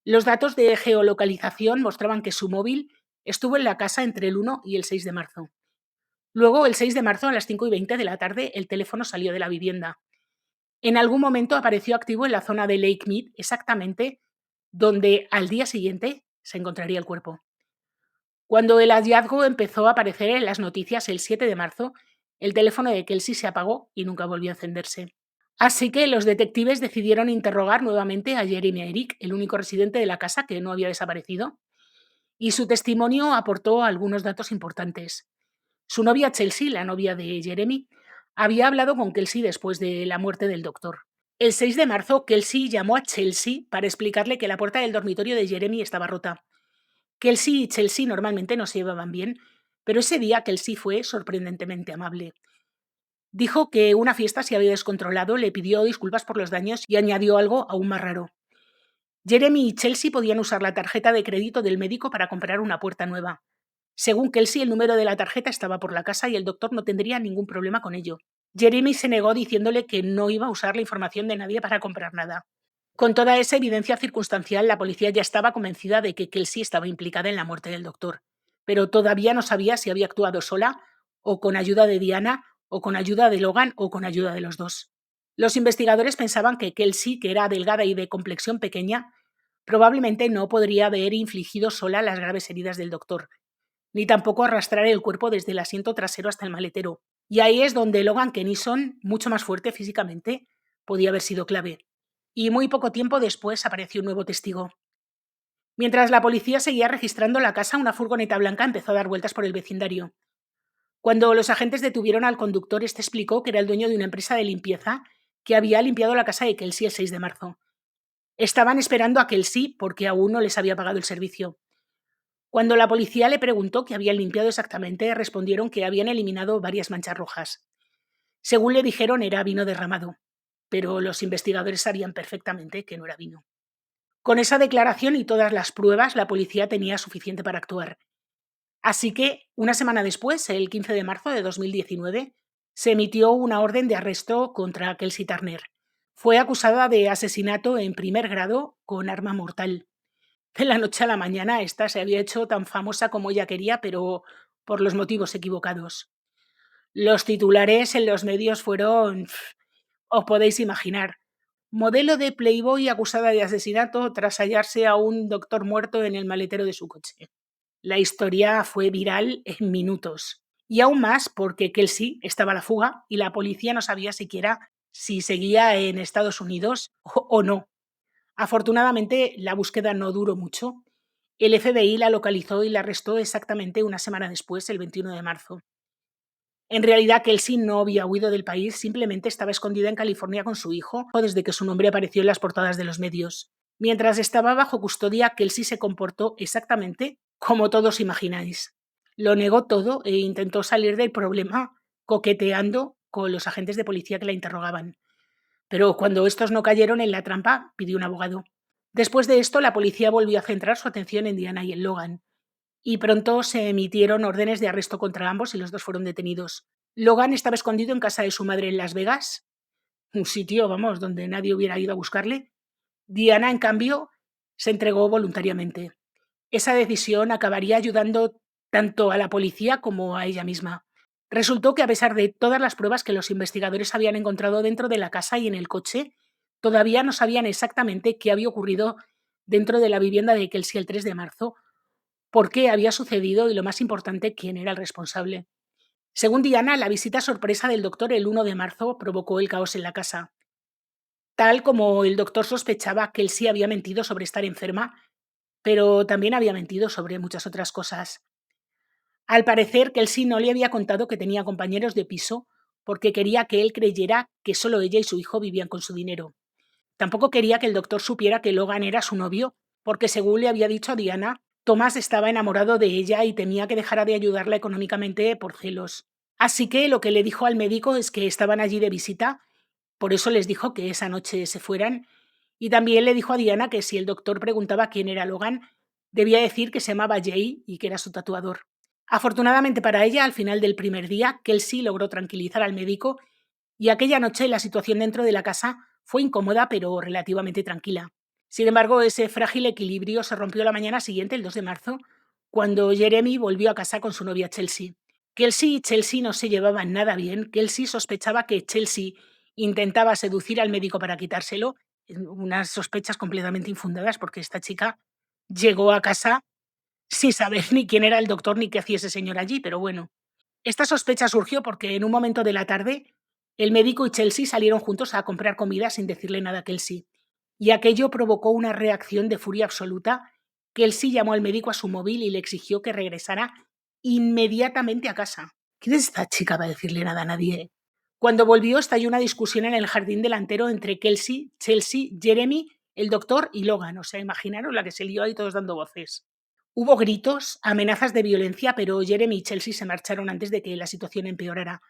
Los datos de geolocalización mostraban que su móvil estuvo en la casa entre el 1 y el 6 de marzo. Luego, el 6 de marzo, a las 5:20 de la tarde, el teléfono salió de la vivienda. En algún momento apareció activo en la zona de Lake Mead, exactamente donde al día siguiente se encontraría el cuerpo. Cuando el hallazgo empezó a aparecer en las noticias el 7 de marzo, el teléfono de Kelsey se apagó y nunca volvió a encenderse. Así que los detectives decidieron interrogar nuevamente a Jeremy Eric, el único residente de la casa que no había desaparecido, y su testimonio aportó algunos datos importantes. Su novia Chelsea, la novia de Jeremy, había hablado con Kelsey después de la muerte del doctor. El 6 de marzo, Kelsey llamó a Chelsea para explicarle que la puerta del dormitorio de Jeremy estaba rota. Kelsey y Chelsea normalmente no se llevaban bien, pero ese día Kelsey fue sorprendentemente amable. Dijo que una fiesta se había descontrolado, le pidió disculpas por los daños y añadió algo aún más raro. Jeremy y Chelsea podían usar la tarjeta de crédito del médico para comprar una puerta nueva. Según Kelsey, el número de la tarjeta estaba por la casa y el doctor no tendría ningún problema con ello. Jeremy se negó diciéndole que no iba a usar la información de nadie para comprar nada. Con toda esa evidencia circunstancial, la policía ya estaba convencida de que Kelsey estaba implicada en la muerte del doctor, pero todavía no sabía si había actuado sola, o con ayuda de Diana, o con ayuda de Logan, o con ayuda de los dos. Los investigadores pensaban que Kelsey, que era delgada y de complexión pequeña, probablemente no podría haber infligido sola las graves heridas del doctor, ni tampoco arrastrar el cuerpo desde el asiento trasero hasta el maletero. Y ahí es donde Logan Kennison, mucho más fuerte físicamente, podía haber sido clave. Y muy poco tiempo después apareció un nuevo testigo. Mientras la policía seguía registrando la casa, una furgoneta blanca empezó a dar vueltas por el vecindario. Cuando los agentes detuvieron al conductor, este explicó que era el dueño de una empresa de limpieza que había limpiado la casa de Kelsey el 6 de marzo. Estaban esperando a Kelsey porque aún no les había pagado el servicio. Cuando la policía le preguntó qué habían limpiado exactamente, respondieron que habían eliminado varias manchas rojas. Según le dijeron, era vino derramado, pero los investigadores sabían perfectamente que no era vino. Con esa declaración y todas las pruebas, la policía tenía suficiente para actuar. Así que, una semana después, el 15 de marzo de 2019, se emitió una orden de arresto contra Kelsey Turner. Fue acusada de asesinato en primer grado con arma mortal. De la noche a la mañana, esta se había hecho tan famosa como ella quería, pero por los motivos equivocados. Los titulares en los medios fueron, os podéis imaginar, modelo de Playboy acusada de asesinato tras hallarse a un doctor muerto en el maletero de su coche. La historia fue viral en minutos. Y aún más porque Kelsey estaba a la fuga y la policía no sabía siquiera si seguía en Estados Unidos o no. Afortunadamente, la búsqueda no duró mucho. El FBI la localizó y la arrestó exactamente una semana después, el 21 de marzo. En realidad, Kelsey no había huido del país, simplemente estaba escondida en California con su hijo desde que su nombre apareció en las portadas de los medios. Mientras estaba bajo custodia, Kelsey se comportó exactamente como todos imagináis. Lo negó todo e intentó salir del problema coqueteando con los agentes de policía que la interrogaban. Pero cuando estos no cayeron en la trampa, pidió un abogado. Después de esto, la policía volvió a centrar su atención en Diana y en Logan, y pronto se emitieron órdenes de arresto contra ambos y los dos fueron detenidos. Logan estaba escondido en casa de su madre en Las Vegas, un sitio, vamos, donde nadie hubiera ido a buscarle. Diana, en cambio, se entregó voluntariamente. Esa decisión acabaría ayudando tanto a la policía como a ella misma. Resultó que a pesar de todas las pruebas que los investigadores habían encontrado dentro de la casa y en el coche, todavía no sabían exactamente qué había ocurrido dentro de la vivienda de Kelsey el 3 de marzo, por qué había sucedido y, lo más importante, quién era el responsable. Según Diana, la visita sorpresa del doctor el 1 de marzo provocó el caos en la casa. Tal como el doctor sospechaba, Kelsey había mentido sobre estar enferma, pero también había mentido sobre muchas otras cosas. Al parecer, Kelsey no le había contado que tenía compañeros de piso porque quería que él creyera que solo ella y su hijo vivían con su dinero. Tampoco quería que el doctor supiera que Logan era su novio, porque según le había dicho a Diana, Thomas estaba enamorado de ella y temía que dejara de ayudarla económicamente por celos. Así que lo que le dijo al médico es que estaban allí de visita, por eso les dijo que esa noche se fueran, y también le dijo a Diana que si el doctor preguntaba quién era Logan, debía decir que se llamaba Jay y que era su tatuador. Afortunadamente para ella, al final del primer día, Kelsey logró tranquilizar al médico y aquella noche la situación dentro de la casa fue incómoda pero relativamente tranquila. Sin embargo, ese frágil equilibrio se rompió la mañana siguiente, el 2 de marzo, cuando Jeremy volvió a casa con su novia Chelsea. Kelsey y Chelsea no se llevaban nada bien. Kelsey sospechaba que Chelsea intentaba seducir al médico para quitárselo, unas sospechas completamente infundadas porque esta chica llegó a casa sin saber ni quién era el doctor ni qué hacía ese señor allí, pero bueno. Esta sospecha surgió porque en un momento de la tarde el médico y Chelsea salieron juntos a comprar comida sin decirle nada a Kelsey, y aquello provocó una reacción de furia absoluta. Kelsey llamó al médico a su móvil y le exigió que regresara inmediatamente a casa. ¿Quién es esta chica para decirle nada a nadie? Cuando volvió, estalló una discusión en el jardín delantero entre Kelsey, Chelsea, Jeremy, el doctor y Logan. O sea, imaginaros la que se lió ahí todos dando voces. Hubo gritos, amenazas de violencia, pero Jeremy y Chelsea se marcharon antes de que la situación empeorara.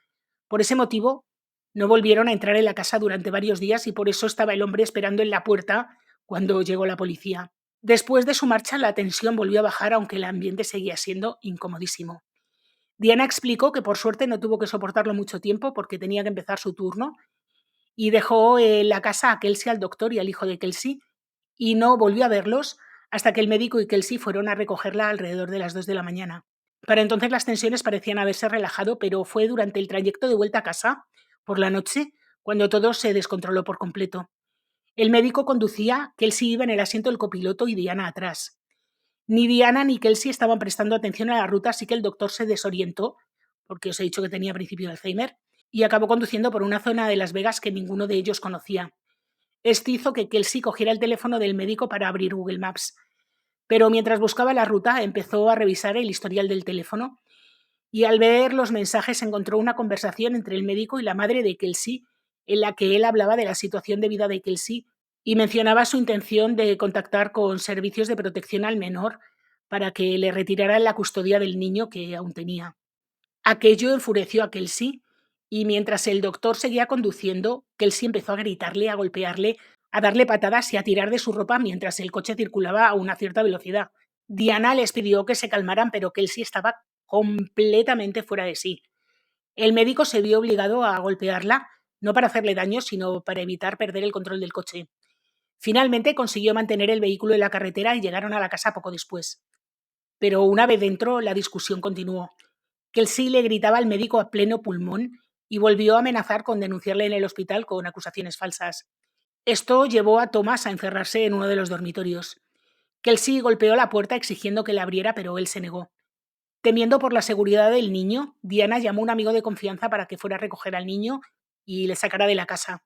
Por ese motivo, no volvieron a entrar en la casa durante varios días y por eso estaba el hombre esperando en la puerta cuando llegó la policía. Después de su marcha, la tensión volvió a bajar, aunque el ambiente seguía siendo incomodísimo. Diana explicó que por suerte no tuvo que soportarlo mucho tiempo porque tenía que empezar su turno y dejó en la casa a Kelsey, al doctor y al hijo de Kelsey, y no volvió a verlos hasta que el médico y Kelsey fueron a recogerla alrededor de las 2 de la mañana. Para entonces las tensiones parecían haberse relajado, pero fue durante el trayecto de vuelta a casa, por la noche, cuando todo se descontroló por completo. El médico conducía, Kelsey iba en el asiento del copiloto y Diana atrás. Ni Diana ni Kelsey estaban prestando atención a la ruta, así que el doctor se desorientó porque os he dicho que tenía principio de Alzheimer, y acabó conduciendo por una zona de Las Vegas que ninguno de ellos conocía. Esto hizo que Kelsey cogiera el teléfono del médico para abrir Google Maps, pero mientras buscaba la ruta empezó a revisar el historial del teléfono y al ver los mensajes encontró una conversación entre el médico y la madre de Kelsey en la que él hablaba de la situación de vida de Kelsey y mencionaba su intención de contactar con servicios de protección al menor para que le retiraran la custodia del niño que aún tenía. Aquello enfureció a Kelsey y mientras el doctor seguía conduciendo, Kelsey empezó a gritarle, a golpearle, a darle patadas y a tirar de su ropa mientras el coche circulaba a una cierta velocidad. Diana les pidió que se calmaran, pero Kelsey estaba completamente fuera de sí. El médico se vio obligado a golpearla, no para hacerle daño, sino para evitar perder el control del coche. Finalmente consiguió mantener el vehículo en la carretera y llegaron a la casa poco después. Pero una vez dentro, la discusión continuó. Kelsey le gritaba al médico a pleno pulmón y volvió a amenazar con denunciarle en el hospital con acusaciones falsas. Esto llevó a Thomas a encerrarse en uno de los dormitorios. Kelsey golpeó la puerta exigiendo que la abriera, pero él se negó. Temiendo por la seguridad del niño, Diana llamó a un amigo de confianza para que fuera a recoger al niño y le sacara de la casa.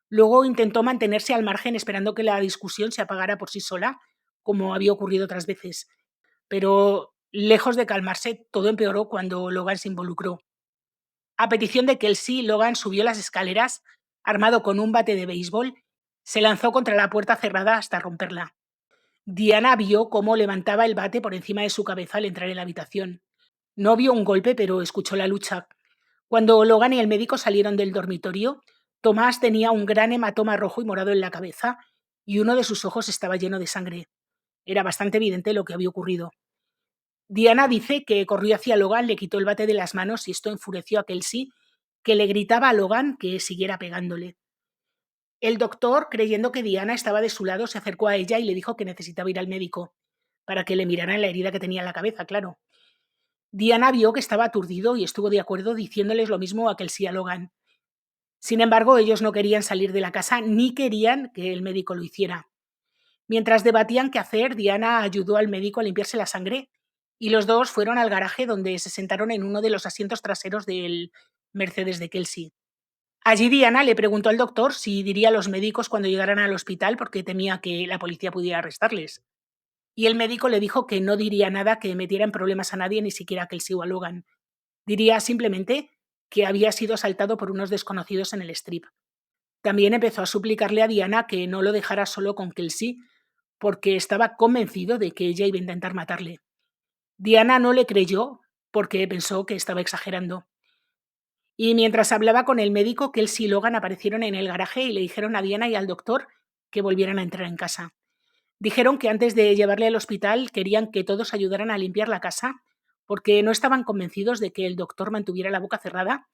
Luego intentó mantenerse al margen esperando que la discusión se apagara por sí sola, como había ocurrido otras veces. Pero, lejos de calmarse, todo empeoró cuando Logan se involucró. A petición de Kelsey, Logan subió las escaleras, armado con un bate de béisbol, se lanzó contra la puerta cerrada hasta romperla. Diana vio cómo levantaba el bate por encima de su cabeza al entrar en la habitación. No vio un golpe, pero escuchó la lucha. Cuando Logan y el médico salieron del dormitorio, Tomás tenía un gran hematoma rojo y morado en la cabeza y uno de sus ojos estaba lleno de sangre. Era bastante evidente lo que había ocurrido. Diana dice que corrió hacia Logan, le quitó el bate de las manos y esto enfureció a Kelsey, que le gritaba a Logan que siguiera pegándole. El doctor, creyendo que Diana estaba de su lado, se acercó a ella y le dijo que necesitaba ir al médico, para que le miraran la herida que tenía en la cabeza, claro. Diana vio que estaba aturdido y estuvo de acuerdo diciéndoles lo mismo a Kelsey y a Logan. Sin embargo, ellos no querían salir de la casa ni querían que el médico lo hiciera. Mientras debatían qué hacer, Diana ayudó al médico a limpiarse la sangre y los dos fueron al garaje donde se sentaron en uno de los asientos traseros del Mercedes de Kelsey. Allí Diana le preguntó al doctor si diría a los médicos cuando llegaran al hospital porque temía que la policía pudiera arrestarles. Y el médico le dijo que no diría nada que metiera en problemas a nadie, ni siquiera a Kelsey o a Logan. Diría simplemente que había sido asaltado por unos desconocidos en el strip. También empezó a suplicarle a Diana que no lo dejara solo con Kelsey, porque estaba convencido de que ella iba a intentar matarle. Diana no le creyó porque pensó que estaba exagerando. Y mientras hablaba con el médico, Kelsey y Logan aparecieron en el garaje y le dijeron a Diana y al doctor que volvieran a entrar en casa. Dijeron que antes de llevarle al hospital querían que todos ayudaran a limpiar la casa porque no estaban convencidos de que el doctor mantuviera la boca cerrada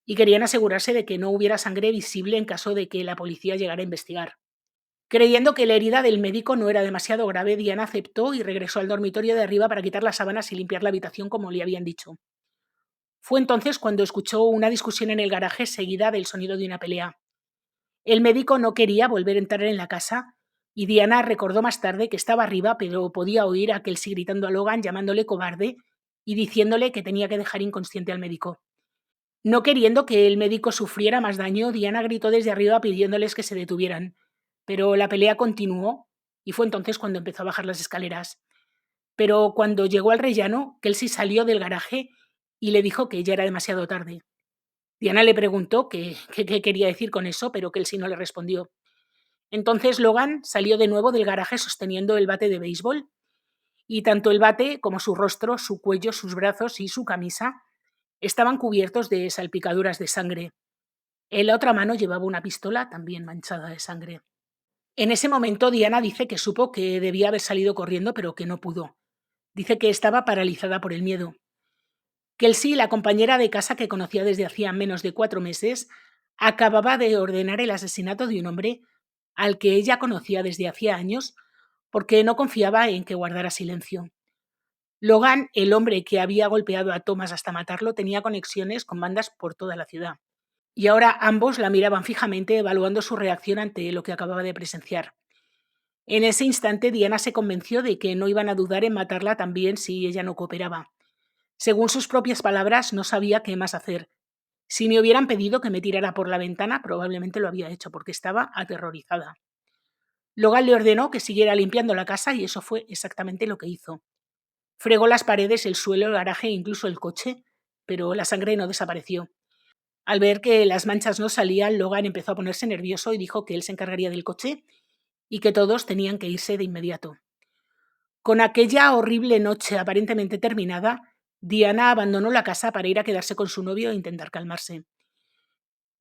y querían asegurarse de que no hubiera sangre visible en caso de que la policía llegara a investigar. Creyendo que la herida del médico no era demasiado grave, Diana aceptó y regresó al dormitorio de arriba para quitar las sábanas y limpiar la habitación como le habían dicho. Fue entonces cuando escuchó una discusión en el garaje seguida del sonido de una pelea. El médico no quería volver a entrar en la casa y Diana recordó más tarde que estaba arriba, pero podía oír a Kelsey gritando a Logan, llamándole cobarde y diciéndole que tenía que dejar inconsciente al médico. No queriendo que el médico sufriera más daño, Diana gritó desde arriba pidiéndoles que se detuvieran, pero la pelea continuó y fue entonces cuando empezó a bajar las escaleras. Pero cuando llegó al rellano, Kelsey salió del garaje y le dijo que ya era demasiado tarde. Diana le preguntó qué quería decir con eso, pero Kelsey no le respondió. Entonces Logan salió de nuevo del garaje sosteniendo el bate de béisbol, y tanto el bate como su rostro, su cuello, sus brazos y su camisa estaban cubiertos de salpicaduras de sangre. En la otra mano llevaba una pistola también manchada de sangre. En ese momento Diana dice que supo que debía haber salido corriendo, pero que no pudo. Dice que estaba paralizada por el miedo. Kelsey, la compañera de casa que conocía desde hacía menos de 4 meses, acababa de ordenar el asesinato de un hombre al que ella conocía desde hacía años porque no confiaba en que guardara silencio. Logan, el hombre que había golpeado a Thomas hasta matarlo, tenía conexiones con bandas por toda la ciudad. Y ahora ambos la miraban fijamente, evaluando su reacción ante lo que acababa de presenciar. En ese instante, Diana se convenció de que no iban a dudar en matarla también si ella no cooperaba. Según sus propias palabras, no sabía qué más hacer. Si me hubieran pedido que me tirara por la ventana, probablemente lo había hecho porque estaba aterrorizada. Logan le ordenó que siguiera limpiando la casa y eso fue exactamente lo que hizo. Fregó las paredes, el suelo, el garaje e incluso el coche, pero la sangre no desapareció. Al ver que las manchas no salían, Logan empezó a ponerse nervioso y dijo que él se encargaría del coche y que todos tenían que irse de inmediato. Con aquella horrible noche aparentemente terminada, Diana abandonó la casa para ir a quedarse con su novio e intentar calmarse.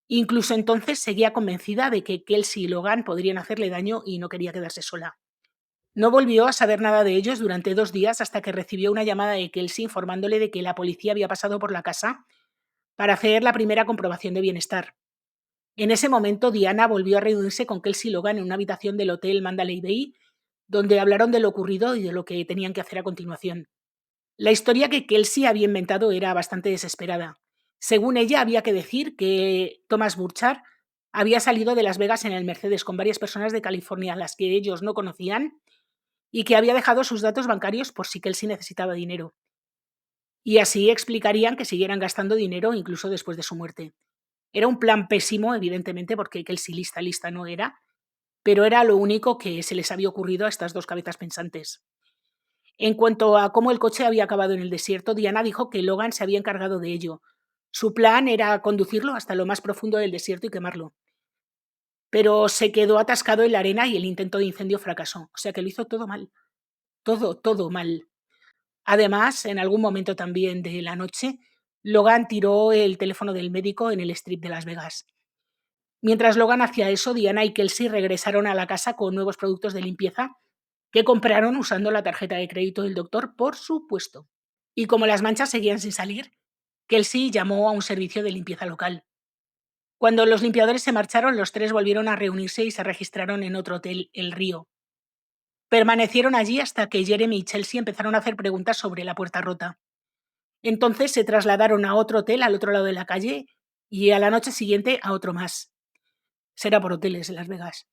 Incluso entonces seguía convencida de que Kelsey y Logan podrían hacerle daño y no quería quedarse sola. No volvió a saber nada de ellos durante 2 días hasta que recibió una llamada de Kelsey informándole de que la policía había pasado por la casa para hacer la primera comprobación de bienestar. En ese momento, Diana volvió a reunirse con Kelsey y Logan en una habitación del hotel Mandalay Bay, donde hablaron de lo ocurrido y de lo que tenían que hacer a continuación. La historia que Kelsey había inventado era bastante desesperada. Según ella, había que decir que Thomas Burchard había salido de Las Vegas en el Mercedes con varias personas de California a las que ellos no conocían y que había dejado sus datos bancarios por si Kelsey necesitaba dinero. Y así explicarían que siguieran gastando dinero incluso después de su muerte. Era un plan pésimo, evidentemente, porque Kelsey lista no era, pero era lo único que se les había ocurrido a estas dos cabezas pensantes. En cuanto a cómo el coche había acabado en el desierto, Diana dijo que Logan se había encargado de ello. Su plan era conducirlo hasta lo más profundo del desierto y quemarlo. Pero se quedó atascado en la arena y el intento de incendio fracasó. O sea que lo hizo todo mal. Todo mal. Además, en algún momento también de la noche, Logan tiró el teléfono del médico en el strip de Las Vegas. Mientras Logan hacía eso, Diana y Kelsey regresaron a la casa con nuevos productos de limpieza que compraron usando la tarjeta de crédito del doctor, por supuesto. Y como las manchas seguían sin salir, Kelsey llamó a un servicio de limpieza local. Cuando los limpiadores se marcharon, los tres volvieron a reunirse y se registraron en otro hotel, El Río. Permanecieron allí hasta que Jeremy y Chelsea empezaron a hacer preguntas sobre la puerta rota. Entonces se trasladaron a otro hotel al otro lado de la calle y a la noche siguiente a otro más. Será por hoteles en Las Vegas.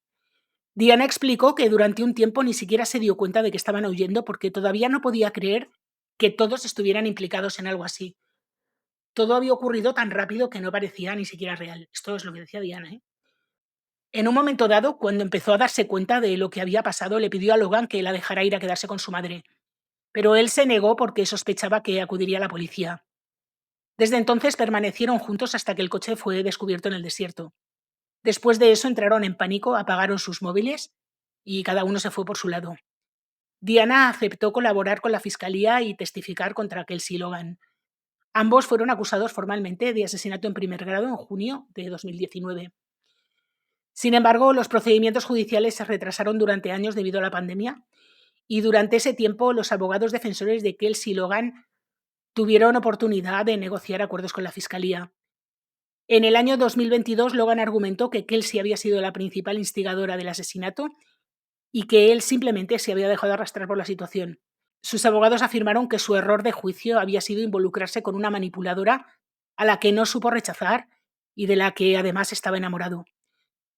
Diana explicó que durante un tiempo ni siquiera se dio cuenta de que estaban huyendo porque todavía no podía creer que todos estuvieran implicados en algo así. Todo había ocurrido tan rápido que no parecía ni siquiera real. Esto es lo que decía Diana, ¿eh? En un momento dado, cuando empezó a darse cuenta de lo que había pasado, le pidió a Logan que la dejara ir a quedarse con su madre. Pero él se negó porque sospechaba que acudiría la policía. Desde entonces permanecieron juntos hasta que el coche fue descubierto en el desierto. Después de eso entraron en pánico, apagaron sus móviles y cada uno se fue por su lado. Diana aceptó colaborar con la fiscalía y testificar contra Kelsey Logan. Ambos fueron acusados formalmente de asesinato en primer grado en junio de 2019. Sin embargo, los procedimientos judiciales se retrasaron durante años debido a la pandemia y durante ese tiempo los abogados defensores de Kelsey Logan tuvieron oportunidad de negociar acuerdos con la fiscalía. En el año 2022, Logan argumentó que Kelsey había sido la principal instigadora del asesinato y que él simplemente se había dejado arrastrar por la situación. Sus abogados afirmaron que su error de juicio había sido involucrarse con una manipuladora a la que no supo rechazar y de la que además estaba enamorado.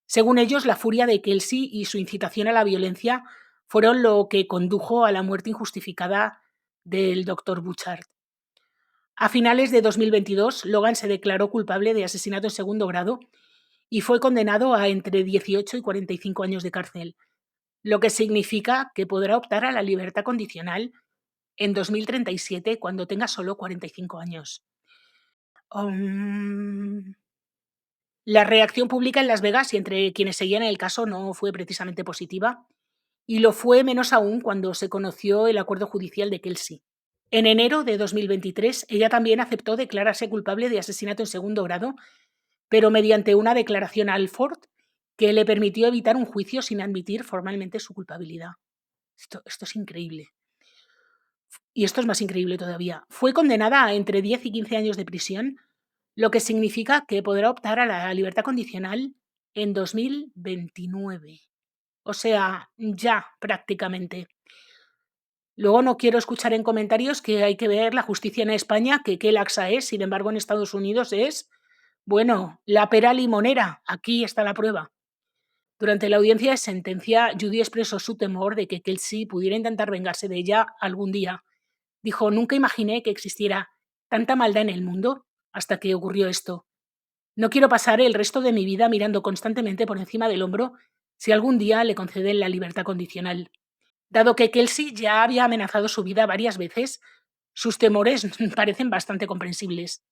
Según ellos, la furia de Kelsey y su incitación a la violencia fueron lo que condujo a la muerte injustificada del Dr. Burchard. A finales de 2022, Logan se declaró culpable de asesinato en segundo grado y fue condenado a entre 18 y 45 años de cárcel, lo que significa que podrá optar a la libertad condicional en 2037 cuando tenga solo 45 años. La reacción pública en Las Vegas y entre quienes seguían el caso no fue precisamente positiva, y lo fue menos aún cuando se conoció el acuerdo judicial de Kelsey. En enero de 2023, ella también aceptó declararse culpable de asesinato en segundo grado, pero mediante una declaración al Ford que le permitió evitar un juicio sin admitir formalmente su culpabilidad. Esto es increíble. Y esto es más increíble todavía. Fue condenada a entre 10 y 15 años de prisión, lo que significa que podrá optar a la libertad condicional en 2029. O sea, ya prácticamente. Luego no quiero escuchar en comentarios que hay que ver la justicia en España, que qué laxa es, sin embargo en Estados Unidos es, bueno, la pera limonera. Aquí está la prueba. Durante la audiencia de sentencia, Judy expresó su temor de que Kelsey pudiera intentar vengarse de ella algún día. Dijo, nunca imaginé que existiera Tanta maldad en el mundo hasta que ocurrió esto. No quiero pasar el resto de mi vida mirando constantemente por encima del hombro si algún día le conceden la libertad condicional. Dado que Kelsey ya había amenazado su vida varias veces, sus temores parecen bastante comprensibles.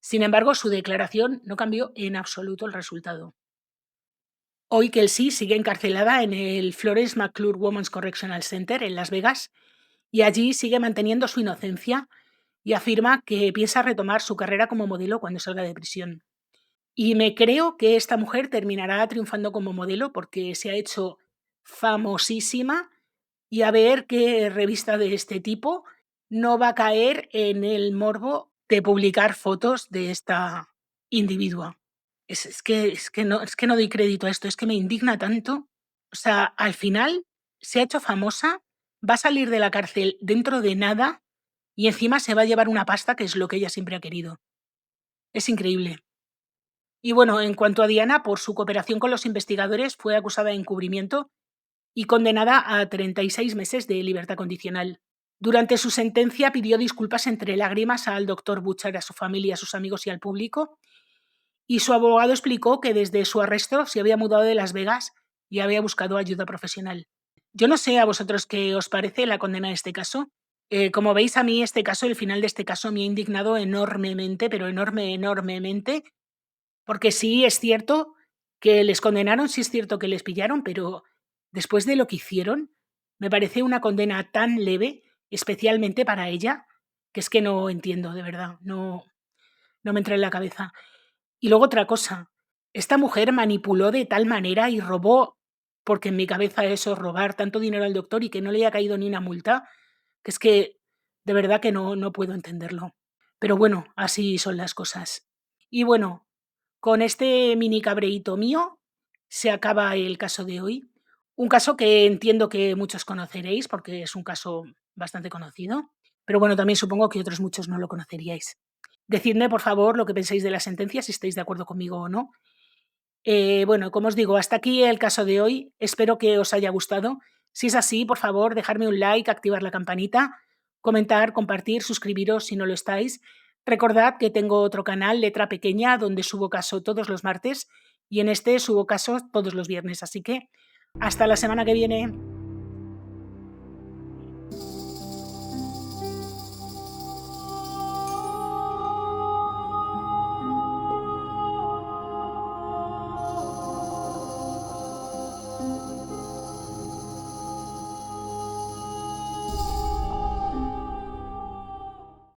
Sin embargo, su declaración no cambió en absoluto el resultado. Hoy Kelsey sigue encarcelada en el Florence McClure Women's Correctional Center en Las Vegas y allí sigue manteniendo su inocencia y afirma que piensa retomar su carrera como modelo cuando salga de prisión. Y me creo que esta mujer terminará triunfando como modelo porque se ha hecho famosísima y a ver qué revista de este tipo no va a caer en el morbo de publicar fotos de esta individua. Es que no doy crédito a esto, es que me indigna tanto. O sea, al final se ha hecho famosa, va a salir de la cárcel dentro de nada y encima se va a llevar una pasta que es lo que ella siempre ha querido. Es increíble. Y bueno, en cuanto a Diana, por su cooperación con los investigadores, fue acusada de encubrimiento y condenada a 36 meses de libertad condicional. Durante su sentencia pidió disculpas entre lágrimas al doctor Butcher, a su familia, a sus amigos y al público, y su abogado explicó que desde su arresto se había mudado de Las Vegas y había buscado ayuda profesional. Yo no sé a vosotros qué os parece la condena de este caso. Como veis, a mí este caso, el final de este caso me ha indignado enormemente, pero enormemente, porque sí es cierto que les condenaron, sí es cierto que les pillaron, pero después de lo que hicieron, me parece una condena tan leve, especialmente para ella, que es que no entiendo, de verdad, no me entra en la cabeza. Y luego otra cosa, esta mujer manipuló de tal manera y robó, porque en mi cabeza eso, robar tanto dinero al doctor y que no le haya caído ni una multa, que es que de verdad que no puedo entenderlo. Pero bueno, así son las cosas. Y bueno, con este mini cabreíto mío se acaba el caso de hoy. Un caso que entiendo que muchos conoceréis porque es un caso bastante conocido, pero bueno, también supongo que otros muchos no lo conoceríais. Decidme, por favor, lo que pensáis de la sentencia, si estáis de acuerdo conmigo o no. Bueno, como os digo, hasta aquí el caso de hoy. Espero que os haya gustado. Si es así, por favor, dejarme un like, activar la campanita, comentar, compartir, suscribiros si no lo estáis. Recordad que tengo otro canal, Letra Pequeña, donde subo caso todos los martes y en este subo casos todos los viernes. Así que hasta la semana que viene.